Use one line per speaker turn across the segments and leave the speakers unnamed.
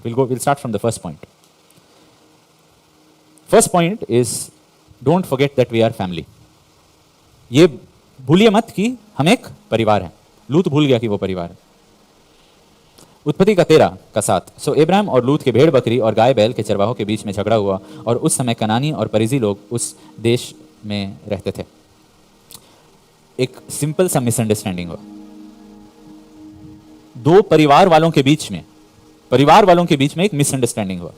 We'll start from the first point. First point is don't forget that we are family. ये भूलिए मत कि हम एक परिवार हैं. लूत भूल गया कि वो परिवार है. उत्पत्ति का 13 का 7. सो इब्राहिम और लूत के भेड़ बकरी और गाय बैल के चरवाहों के बीच में झगड़ा हुआ और उस समय कनानी और परिजी लोग उस देश में रहते थे. एक सिंपल सा मिसअंडरस्टैंडिंग हुआ. दो परिवार वालों के बीच में एक मिसअंडरस्टैंडिंग हुआ,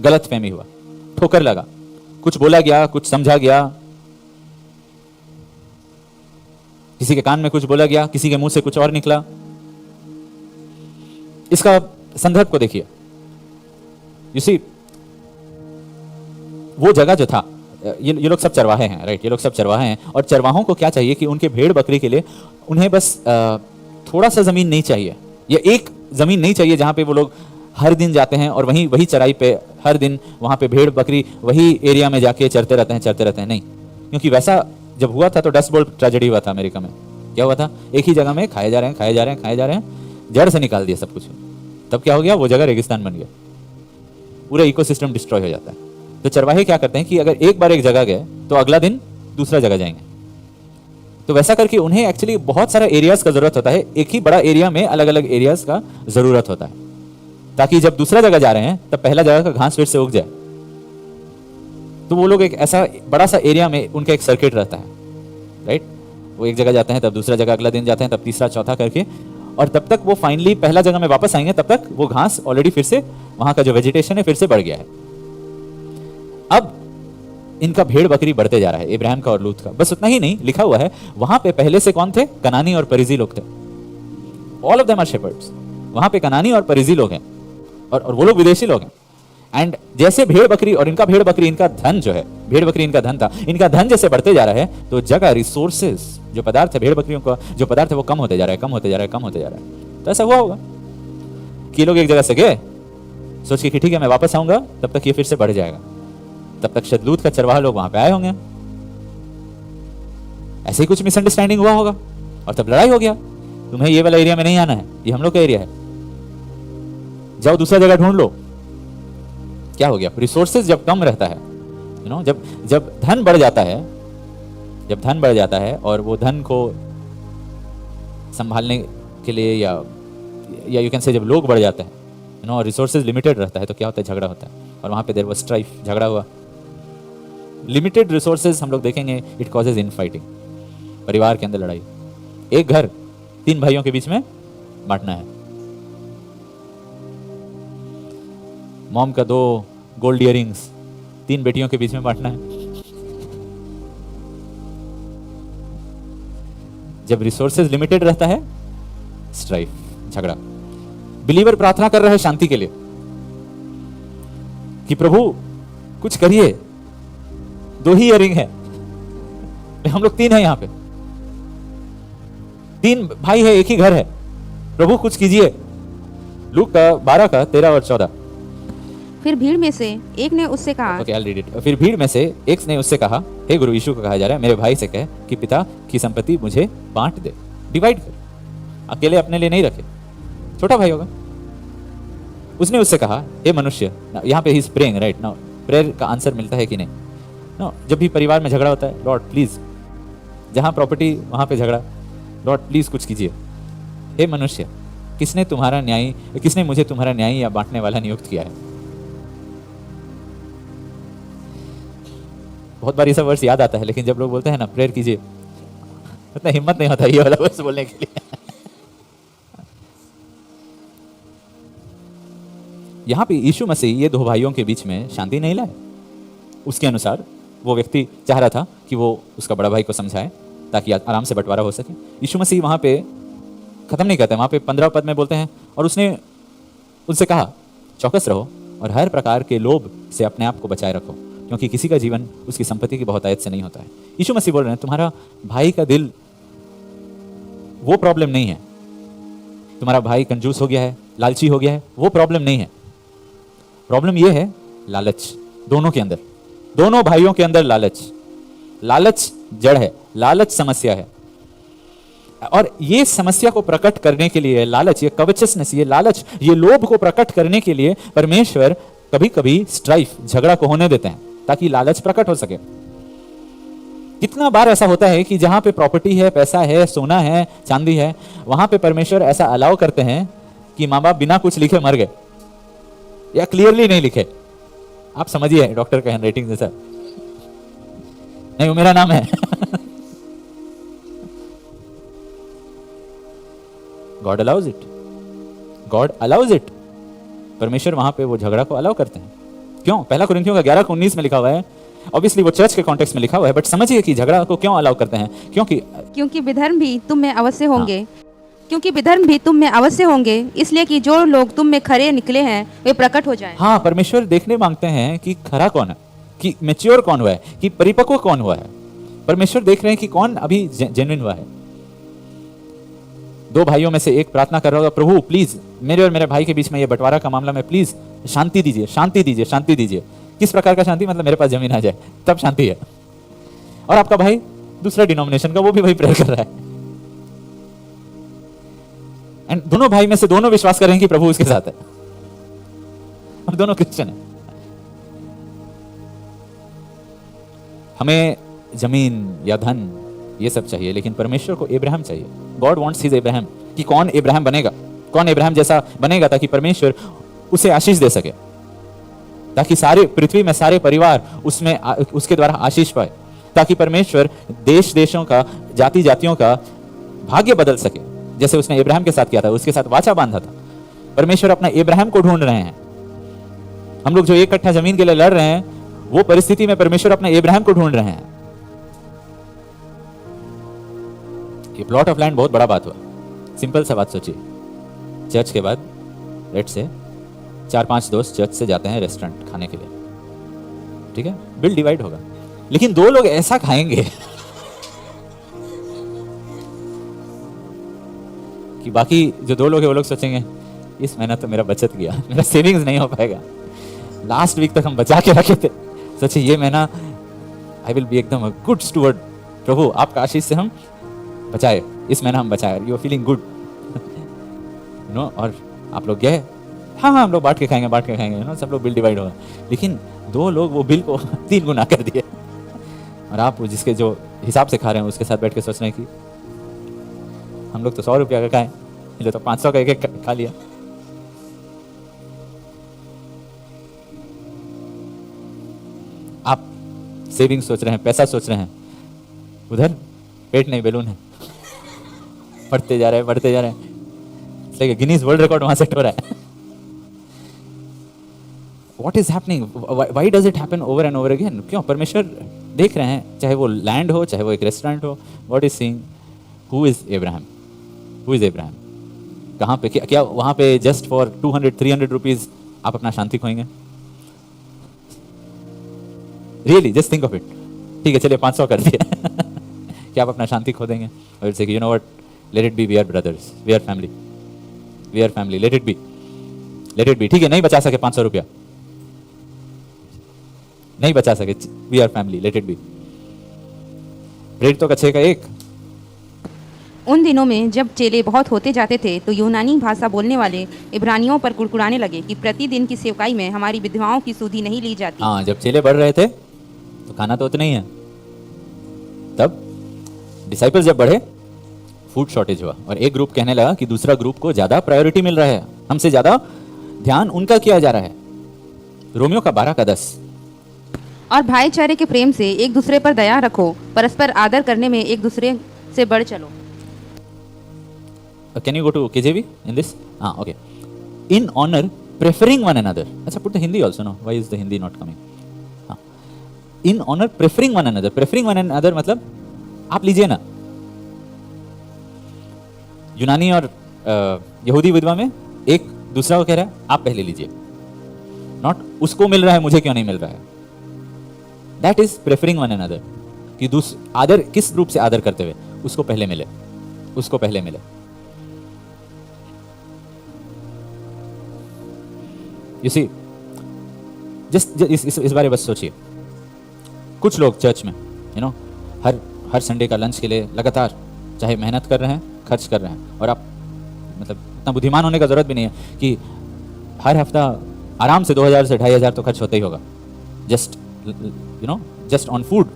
गलतफहमी हुआ, ठोकर लगा, कुछ बोला गया, कुछ समझा गया, किसी के कान में कुछ बोला गया, किसी के मुंह से कुछ और निकला. इसका संदर्भ को देखिए. यू सी, वो जगह जो था, ये लोग सब चरवाहे हैं, राइट? ये लोग सब चरवाहे हैं और चरवाहों को क्या चाहिए कि उनके भेड़ बकरी के लिए उन्हें बस थोड़ा सा जमीन नहीं चाहिए, या एक जमीन नहीं चाहिए जहां पे वो लोग हर दिन जाते हैं और वही चराई पे हर दिन वहां पे भेड़ बकरी वही एरिया में जाके चरते रहते हैं. नहीं, क्योंकि वैसा जब हुआ था तो डस्ट बोल ट्रेजेडी हुआ था अमेरिका में. क्या हुआ था? एक ही जगह में खाए जा रहे हैं, जड़ से निकाल दिया सब कुछ. तब क्या हो गया? वो जगह रेगिस्तान बन गया, पूरा इकोसिस्टम डिस्ट्रॉय हो जाता है. तो चरवाहे क्या करते हैं कि अगर एक बार एक जगह गए तो अगला दिन दूसरा जगह जाएंगे. तो वैसा करके उन्हें एक्चुअली बहुत सारा एरियाज का जरूरत होता है. एक ही बड़ा एरिया में अलग अलग एरियाज का जरूरत होता है, ताकि जब दूसरा जगह जा रहे हैं तब पहला जगह का घास फिर से उग जाए. तो वो लोग एक ऐसा बड़ा सा एरिया में उनका एक सर्किट रहता है, राइट? वो एक जगह जाते हैं, तब दूसरा जगह अगला दिन जाते हैं, तब तीसरा चौथा करके, और तब तक वो फाइनली पहला जगह में वापस आएंगे, तब तक वो घास ऑलरेडी फिर से वहां का जो वेजिटेशन है फिर से बढ़ गया है. अब इनका भेड़ बकरी बढ़ते जा रहा है, इब्राहिम का और लूत का. बस उतना ही नहीं, लिखा हुआ है वहां पे पहले से कौन थे? कनानी और परिजी लोग थे. All of them are shepherds. वहां पे कनानी और परिजी लोग हैं और वो लोग विदेशी लोग हैं. एंड जैसे भेड़ बकरी और इनका भेड़ बकरी, इनका धन जो है, भेड़ बकरी इनका धन था, इनका धन जैसे बढ़ते जा रहा है तो जगह, रिसोर्सेज, जो पदार्थ है, भेड़ बकरियों का जो पदार्थ है वो कम होते जा रहा है. तो ऐसा हुआ होगा कि लोग एक जगह से गए सोच के कि ठीक है मैं वापस आऊंगा, तब तक ये फिर से बढ़ जाएगा. तब तक शायद लूत का चरवाहा लोग वहां पे आए होंगे, ऐसे ही कुछ मिसअंडरस्टैंडिंग हुआ होगा और तब लड़ाई हो गया. तुम्हें ये वाला एरिया में नहीं आना है, ये हम लोग का एरिया है, जाओ दूसरा जगह ढूंढ लो. क्या हो गया? रिसोर्सेज जब कम रहता है, जब धन बढ़ जाता है और वो धन को संभालने के लिए या यू कैन से जब लोग बढ़ जाते हैं, और रिसोर्सेज लिमिटेड रहता है, तो क्या होता है? झगड़ा होता है. और वहां पे देयर वाज स्ट्राइफ, झगड़ा हुआ. लिमिटेड रिसोर्सेज हम लोग देखेंगे, इट कॉजेज इन फाइटिंग. परिवार के अंदर लड़ाई. एक घर 3 भाइयों के बीच में बांटना है. मॉम का 2 गोल्ड इयररिंग्स 3 बेटियों के बीच में बांटना है. जब रिसोर्सेज लिमिटेड रहता है, स्ट्राइफ, झगड़ा. बिलीवर प्रार्थना कर रहा है शांति के लिए कि प्रभु कुछ करिए, 2 ही इयररिंग है, हम लोग 3 हैं यहां पे, 3 भाई है, एक ही घर है, प्रभु कुछ कीजिए. लूक का 12 का 13 और 14.
फिर भीड़ में से एक ने उससे कहा,
ओके, I'll read it. फिर भीड़ में से एक ने उससे कहा, हे गुरु, यीशु को कहा जा रहा है, मेरे भाई से कह कि पिता की संपत्ति मुझे बांट दे, डिवाइड कर, अकेले अपने लिए नहीं रखे, छोटा भाई होगा. उसने उससे कहा, हे मनुष्य, यहाँ पे he is praying, right? Now prayer का आंसर मिलता है कि नहीं? नो, जब भी परिवार में झगड़ा होता है, लॉर्ड प्लीज, जहां प्रॉपर्टी वहां पे झगड़ा, लॉर्ड प्लीज कुछ कीजिए. हे मनुष्य, किसने मुझे तुम्हारा न्यायी या बांटने वाला नियुक्त किया है? बहुत बार ये सब वर्ड्स याद आता है, लेकिन जब लोग बोलते हैं ना प्रेयर कीजिए, उतना हिम्मत नहीं होता ये वाला वर्ड्स बोलने के लिए. यहां पे यीशु मसीह ये 2 भाइयों के बीच में शांति नहीं लाए. उसके अनुसार वो व्यक्ति चाह रहा था कि वो उसका बड़ा भाई को समझाए ताकि आराम से बंटवारा हो सके. यीशु मसीह वहां पे खत्म नहीं करते, वहां पे 15 पद में बोलते हैं, और उसने उनसे कहा, चौकस रहो और हर प्रकार के लोभ से अपने आप को बचाए रखो, क्योंकि किसी का जीवन उसकी संपत्ति की बहुतायत से नहीं होता है. यीशु मसीह बोल रहे हैं, तुम्हारा भाई का दिल वो प्रॉब्लम नहीं है, तुम्हारा भाई कंजूस हो गया है, लालची हो गया है, वो प्रॉब्लम नहीं है. प्रॉब्लम ये है लालच. दोनों के अंदर, दोनों भाइयों के अंदर लालच जड़ है, लालच समस्या है. और ये समस्या को प्रकट करने के लिए लालच, ये कवचसनेस, ये लालच, ये लोभ को प्रकट करने के लिए परमेश्वर कभी कभी स्ट्राइफ, झगड़ा को होने देते हैं ताकि लालच प्रकट हो सके। कितना बार ऐसा होता है कि जहां पे प्रॉपर्टी है, पैसा है, सोना है, चांदी है, वहां पे परमेश्वर ऐसा अलाउ करते हैं कि माँ बाप बिना कुछ लिखे मर गए या क्लियरली नहीं लिखे। आप समझिए डॉक्टर का हैंडराइटिंग जैसा, नहीं वो मेरा नाम है। God allows it, God allows it. परमेश्वर वहां पे वो झगड़ा को अलाउ करते हैं। क्यों? पहला कुरिन्थियों का 11:19 में लिखा हुआ है। ऑब्वियसली वो चर्च के कॉन्टेक्स्ट में लिखा हुआ है, बट समझिए कि झगड़ा को क्यों अलाउ करते हैं। क्योंकि
विधर्म भी तुम में अवश्य होंगे, क्योंकि विधर्म भी तुम में अवश्य होंगे, इसलिए कि जो लोग तुम में खरे निकले हैं वे प्रकट हो जाएं।
हाँ, परमेश्वर देखने मांगते हैं कि खरा कौन है, कि मैच्योर कौन हुआ है, कि परिपक्व कौन हुआ है। परमेश्वर देख रहे हैं कि कौन अभी जेन्युइन हुआ है। दो भाइयों में से एक प्रार्थना कर रहा होगा, प्रभु प्लीज मेरे और मेरे भाई के बीच में ये बंटवारा का मामला में प्लीज शांति दीजिए, शांति दीजिए, शांति दीजिए। किस प्रकार का शांति? मतलब मेरे पास जमीन आ जाए तब शांति है। और आपका भाई दूसरा डिनोमिनेशन का, वो भी वही प्रेयर कर रहा है। एंड दोनों भाई में से दोनों विश्वास कर रहे हैं कि प्रभु उसके साथ है और दोनों क्रिश्चियन है। हमें जमीन या धन ये सब चाहिए, लेकिन परमेश्वर को अब्राहम चाहिए। गॉड वांट्स हिज अब्राहम, कि कौन अब्राहम बनेगा, कौन अब्राहम जैसा बनेगा, ताकि परमेश्वर उसे आशीष दे सके, ताकि सारे पृथ्वी में सारे परिवार उसमें उसके द्वारा आशीष पाए, ताकि परमेश्वर देश देशों का, जाति जातियों का भाग्य बदल सके, जैसे उसने अब्राहम के साथ किया था, उसके साथ वाचा बांधा था। परमेश्वर अपना अब्राहम को ढूंढ रहे हैं। हम लोग जो एक कट्ठा जमीन के लिए लड़ रहे हैं, वो परिस्थिति में परमेश्वर अपने अब्राहम को ढूंढ रहे हैं। ये प्लॉट ऑफ लैंड बहुत बड़ा बात हुआ। सिंपल सा बात सोचिए, चर्च के बाद लेट से 4-5 दोस्त चर्च से जाते हैं रेस्टोरेंट खाने के लिए, ठीक है, बिल डिवाइड होगा, लेकिन दो लोग ऐसा खाएंगे कि बाकी जो दो लोग हैं वो लोग सोचेंगे इस महीना तो मेरा बचत गया, मेरा सेविंग्स नहीं हो पाएगा, लास्ट वीक तक हम बचा के रखे थे, सोचिए ये महीना आई विल बी एकदम गुड स्टूवर्ड, प्रभु आपका आशीष से हम बचाए, इस महीना हम बचाए, you are feeling good, you know. और आप लोग गए, हाँ हम लोग बांट के खाएंगे, यू नो, सब लोग बिल डिवाइड होगा, लेकिन दो लोग वो बिल को 3 गुना कर दिए, और आप जिसके जो हिसाब से खा रहे हैं उसके साथ बैठ के सोच रहे हैं कि हम लोग तो 100 रुपया का खाए, ये तो 500 का एक खा लिया। आप सेविंग सोच रहे हैं, पैसा सोच रहे हैं, उधर पेट नहीं बैलून है, बढ़ते जा रहे हैं, इसलिए गिनीज वर्ल्ड रिकॉर्ड वहां सेट हो रहा है। What is happening? Why does it happen over and over again? क्यों? परमेश्वर देख रहे हैं, चाहे वो लैंड हो, चाहे वो एक रेस्टोरेंट हो, what is seeing? Who is Abraham? Who is Abraham? कहाँ पे, क्या वहां पे जस्ट फॉर 200-300 रुपीज आप अपना शांति खोएंगे? Really just think of it. ठीक है चलिए 500 कर दिया क्या आप अपना शांति खो देंगे? और से you know what, let it be, we are brothers, we are family, let it be, ठीक है, नहीं बचा सके 500 रुपया, नहीं बचा सके, we are family, let it be, रेट तो कच्छे का एक।
उन दिनों में जब चेले बहुत होते जाते थे तो यूनानी भाषा बोलने वाले इब्रानियों पर कुड़कुड़ाने लगे कि प्रतिदिन की सेवकाई में हमारी विधवाओं की सुधि नहीं ली जाती।
हाँ, जब चेले बढ़ रहे थे तो खाना तो उतना ही है, तब डिसाइपल्स जब बढ़े फूड शॉर्टेज हुआ, और एक ग्रुप कहने लगा कि दूसरा ग्रुप को ज्यादा प्रायोरिटी मिल रहा है, हमसे ज्यादा ध्यान उनका किया जा रहा है। रोमियो का 12:10।
और भाईचारे के प्रेम से एक दूसरे पर दया रखो, परस्पर आदर करने में एक दूसरे से बढ़ चलो।
Can you go to KJV in this? Okay. In honor, preferring one another. अच्छा, put the Hindi also. No, why is the Hindi not coming? In honor, preferring one another. Preferring one another मतलब आप लीजिए ना। यूनानी और यहूदी विधवा में एक दूसरा को कह रहा है आप पहले लीजिए, नॉट उसको मिल रहा है मुझे क्यों नहीं मिल रहा है। That is preferring one another, कि आदर किस रूप से आदर करते हुए उसको पहले मिले, उसको पहले मिले। You see, जस्ट इस बारे बस सोचिए, कुछ लोग चर्च में हर संडे का लंच के लिए लगातार चाहे मेहनत कर रहे हैं, खर्च कर रहे हैं, और आप मतलब इतना बुद्धिमान होने का जरूरत भी नहीं है कि हर हफ्ता आराम से 2000 से 2500 तो खर्च होता ही होगा, just you know just on food,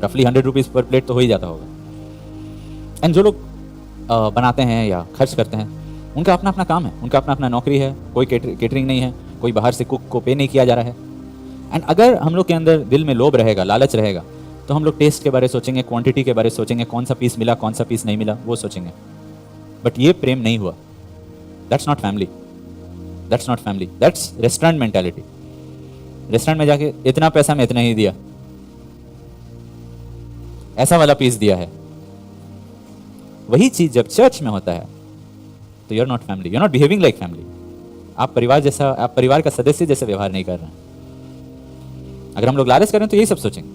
रफली 100 रुपीज पर प्लेट तो हो ही जाता होगा। एंड जो लोग बनाते हैं या खर्च करते हैं, उनका अपना अपना काम है, उनका अपना अपना नौकरी है, कोई केटरिंग नहीं है, कोई बाहर से कुक को पे नहीं किया जा रहा है। एंड अगर हम लोग के अंदर दिल में लोभ रहेगा, लालच रहेगा, तो हम लोग टेस्ट के बारे सोचेंगे, क्वांटिटी के बारे सोचेंगे, कौन सा पीस मिला, कौन सा पीस नहीं मिला, वो सोचेंगे। बट ये प्रेम नहीं हुआ, that's not family, that's not family, that's restaurant mentality. Restaurant में जाके इतना पैसा में इतना ही दिया, ऐसा वाला पीस दिया है। वही चीज जब चर्च में होता है तो you are not family, you are not behaving like family. आप परिवार जैसा, आप परिवार का सदस्य जैसे व्यवहार नहीं कर रहे हैं। अगर हम लोग लालच करें तो यही सब सोचेंगे।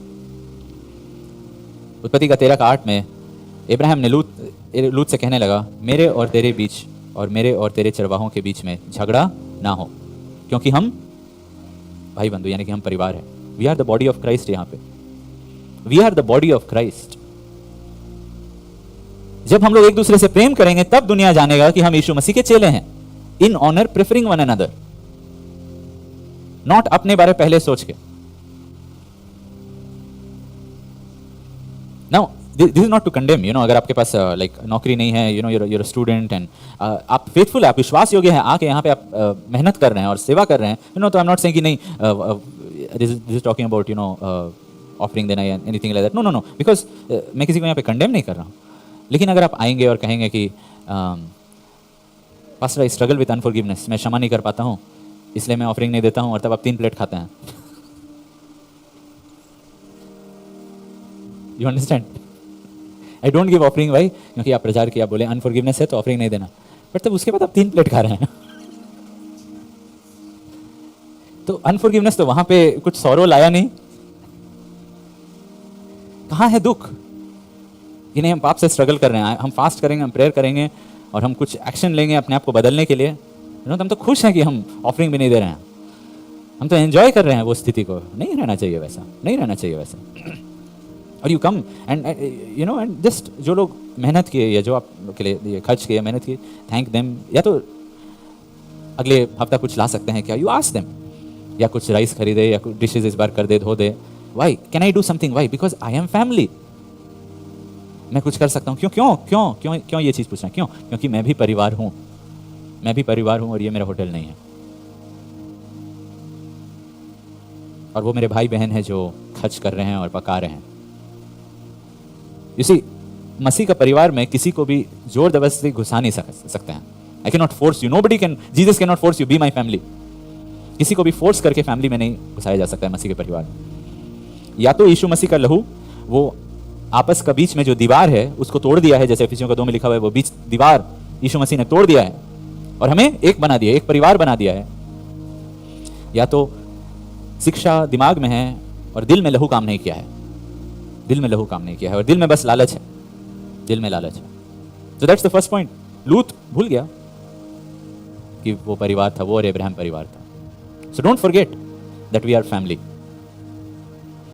उत्पत्ति का 13:8 में इब्राहिम ने लूत से कहने लगा, मेरे और तेरे बीच और मेरे और तेरे चरवाहों के बीच में झगड़ा ना हो, क्योंकि हम भाई बंधु यानी कि हम परिवार है। We are the body of Christ. यहाँ पे we are the body of Christ. जब हम लोग एक दूसरे से प्रेम करेंगे तब दुनिया जानेगा कि हम यीशु मसीह के चेले हैं। In honour preferring one another, not अपने बारे पहले सोच के। Now this is not to condemn, अगर आपके पास लाइक नौकरी नहीं है, यूर स्टूडेंट एंड आप फेथफुल है, आप विश्वास योग्य हैं, आके यहाँ पे आप मेहनत कर रहे हैं और सेवा कर रहे हैं, तो आई एम नॉट सेइंग कि नहीं, this is talking about offering देना या anything like that. No no no, because मैं किसी को यहाँ पे कंडेम नहीं कर रहा हूँ। लेकिन अगर आप आएंगे और कहेंगे कि पास्टर आई स्ट्रगल विद अनफॉरगिवनेस, मैं क्षमा नहीं कर पाता हूँ इसलिए मैं ऑफरिंग नहीं देता हूँ, और तब आप 3 प्लेट खाते हैं, you understand? I don't give offering भाई, क्योंकि आप प्रचार किया, बोले अनफॉरगिवनेस है तो ऑफरिंग नहीं देना, बट तब उसके बाद आप 3 प्लेट खा रहे हैं। तो अनफॉरगिवनेस तो वहां पे कुछ सौरो लाया नहीं। कहाँ है दुख? कि नहीं, हम पाप से स्ट्रगल कर रहे हैं, हम फास्ट करेंगे, हम प्रेयर करेंगे और हम कुछ एक्शन लेंगे अपने आप को बदलने के लिए, तो हम तो खुश हैं कि हम ऑफरिंग भी नहीं दे रहे हैं, हम तो एंजॉय कर रहे हैं वो स्थिति को। नहीं रहना चाहिए वैसा, नहीं रहना चाहिए वैसा। और you come and and just जो लोग मेहनत किए या जो आप के लिए खर्च किए, मेहनत किए, थैंक देम। या तो अगले हफ्ता कुछ ला सकते हैं क्या, यू आस्क देम, या कुछ राइस खरीदे या कुछ डिशेज इस बार कर दे, धो दे। Why can I do something? Why? Because I am family. मैं कुछ कर सकता हूँ। क्यों क्यों क्यों क्यों क्यों ये चीज़ पूछना? क्यों? क्योंकि मैं भी परिवार हूँ, मैं भी परिवार हूँ और ये मेरा होटल नहीं है। और वो मेरे भाई बहन है जो खर्च कर रहे हैं और पका रहे हैं। इसी मसीह का परिवार में किसी को भी जोर जबरदस्ती घुसा नहीं सकते हैं। I can not force you, nobody can, Jesus can not force you be my family. किसी को भी फोर्स करके फैमिली में नहीं घुसाया जा सकता है मसीह के परिवार में। या तो यीशु मसीह का लहू वो आपस का बीच में जो दीवार है उसको तोड़ दिया है, जैसे एफिसियों का 2 में लिखा हुआ है, वो बीच दीवार यीशु मसीह ने तोड़ दिया है और हमें एक बना दिया, एक परिवार बना दिया है। या तो शिक्षा दिमाग में है और दिल में लहू काम नहीं किया है, दिल में लहू काम नहीं किया है और दिल में बस लालच है, दिल में लालच है। So that's the first point. लूत भूल गया कि वो परिवार था, वो और इब्राहिम परिवार था। So don't forget that we are family.